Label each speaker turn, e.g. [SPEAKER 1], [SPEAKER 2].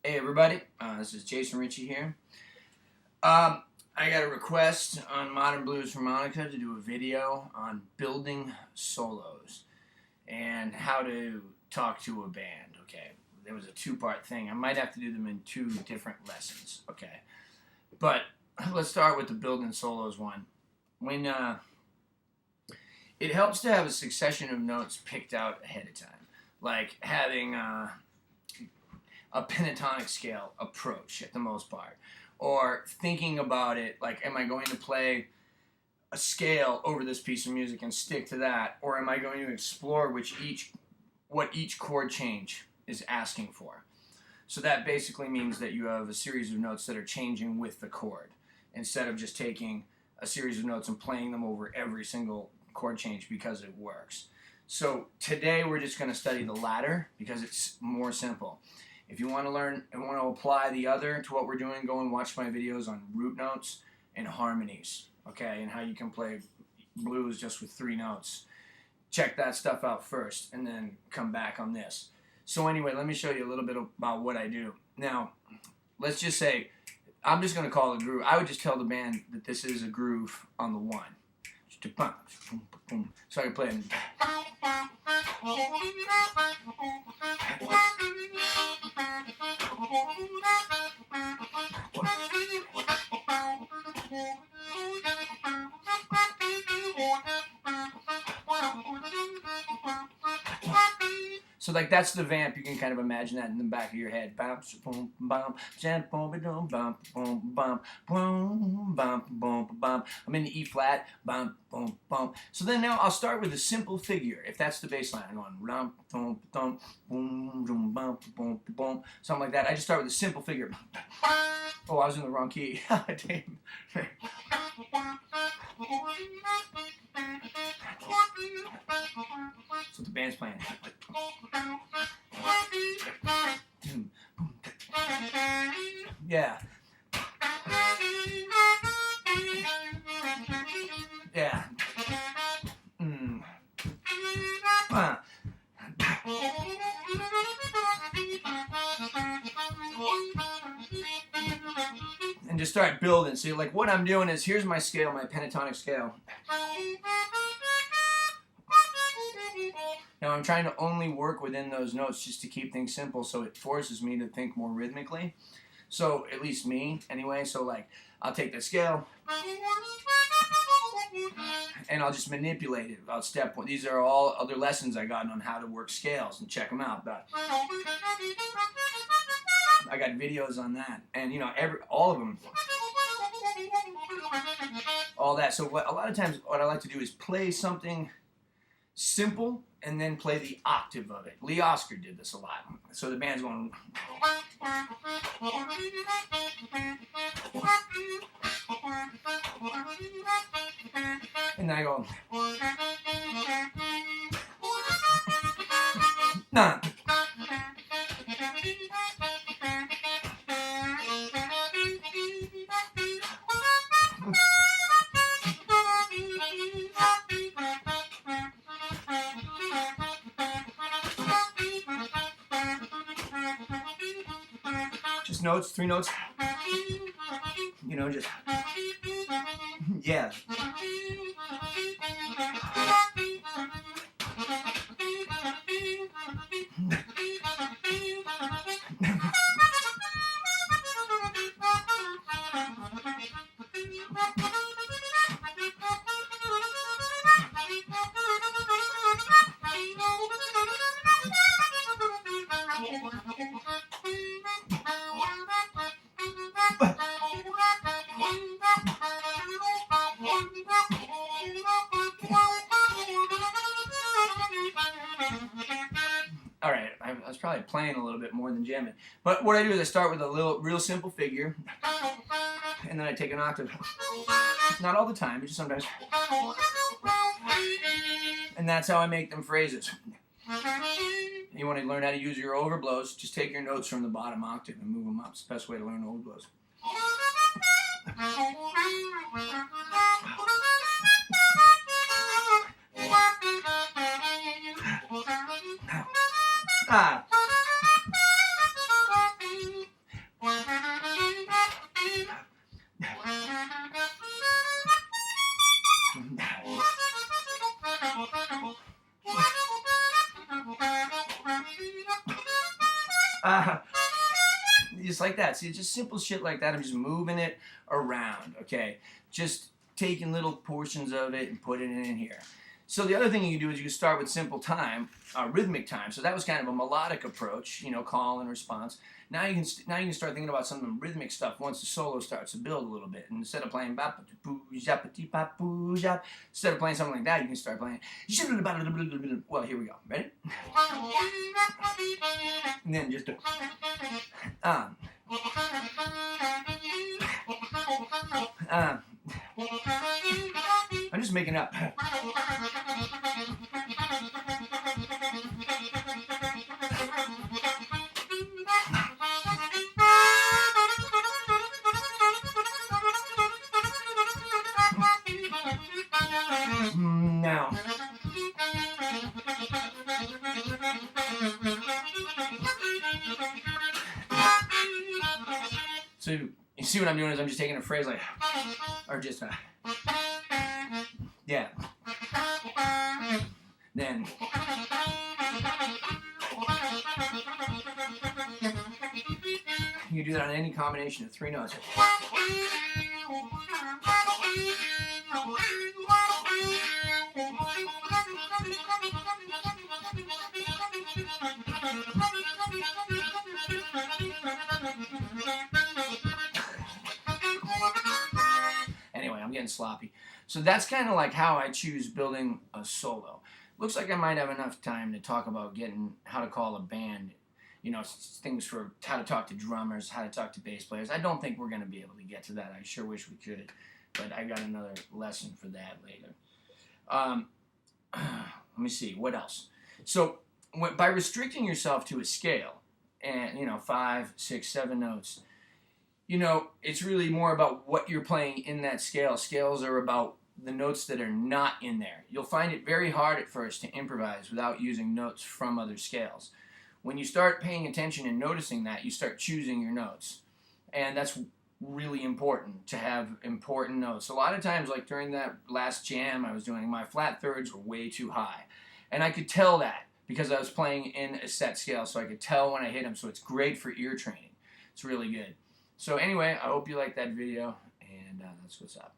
[SPEAKER 1] Hey everybody, this is Jason Ricci here. I got a request on Modern Blues Harmonica to do a video on building solos and how to talk to a band, okay? There was a two-part thing. I might have to do them in two different lessons, okay? But let's start with the building solos one. When it helps to have a succession of notes picked out ahead of time, like having a pentatonic scale approach at the most part, or thinking about it like, am I going to play a scale over this piece of music and stick to that, or am I going to explore what each chord change is asking for? So that basically means that you have a series of notes that are changing with the chord, instead of just taking a series of notes and playing them over every single chord change because it works. So today we're just going to study the latter because it's more simple. If you want to learn and want to apply the other to what we're doing, go and watch my videos on root notes and harmonies, okay, and how you can play blues just with 3 notes. Check that stuff out first and then come back on this. So anyway, let me show you a little bit about what I do. Now, let's just say, I'm just going to call it a groove. I would just tell the band that this is a groove on the 1. So I can play it. So like that's the vamp. You can kind of imagine that in the back of your head. I'm in the E flat. So then now I'll start with a simple figure. If that's the bass line, I'm going something like that. I just start with a simple figure. Oh, I was in the wrong key. Damn. That's what the band's playing. Yeah. Yeah. And just start building. So like what I'm doing is, here's my scale, my pentatonic scale. Now I'm trying to only work within those notes just to keep things simple, so it forces me to think more rhythmically. So, at least me, anyway. So like, I'll take the scale and I'll just manipulate it about step 1. These are all other lessons I got on how to work scales, and check them out. But I got videos on that, and you know, all of them, all that. So a lot of times what I like to do is play something simple and then play the octave of it. Lee Oscar did this a lot. So the band's going, and then I go, nah. Just notes, 3 notes. You know, just, yeah. Alright, I was probably playing a little bit more than jamming. But what I do is I start with a real simple figure, and then I take an octave. Not all the time, but just sometimes. And that's how I make them phrases. You want to learn how to use your overblows, just take your notes from the bottom octave and move them up. It's the best way to learn overblows. Ah. Just like that. See, just simple shit like that. I'm just moving it around, okay? Just taking little portions of it and putting it in here. So the other thing you can do is you can start with simple time, rhythmic time. So that was kind of a melodic approach, you know, call and response. Now you can start thinking about some of the rhythmic stuff once the solo starts to build a little bit. And instead of playing instead of playing something like that, you can start playing. Well, here we go. Ready? And then just I'm just making up. Now. So you see what I'm doing is I'm just taking a phrase like, or just yeah. Then you do that on any combination of 3 notes. Anyway, I'm getting sloppy. So that's kind of like how I choose building a solo. Looks like I might have enough time to talk about how to call a band, you know, things for how to talk to drummers, how to talk to bass players. I don't think we're going to be able to get to that. I sure wish we could, but I got another lesson for that later. Let me see, what else? So by restricting yourself to a scale, and, you know, 5, 6, 7 notes, you know, it's really more about what you're playing in that scale. Scales are about the notes that are not in there. You'll find it very hard at first to improvise without using notes from other scales. When you start paying attention and noticing that, you start choosing your notes. And that's really important, to have important notes. A lot of times, like during that last jam I was doing, my flat thirds were way too high. And I could tell that because I was playing in a set scale, so I could tell when I hit them. So it's great for ear training. It's really good. So anyway, I hope you liked that video, and that's what's up.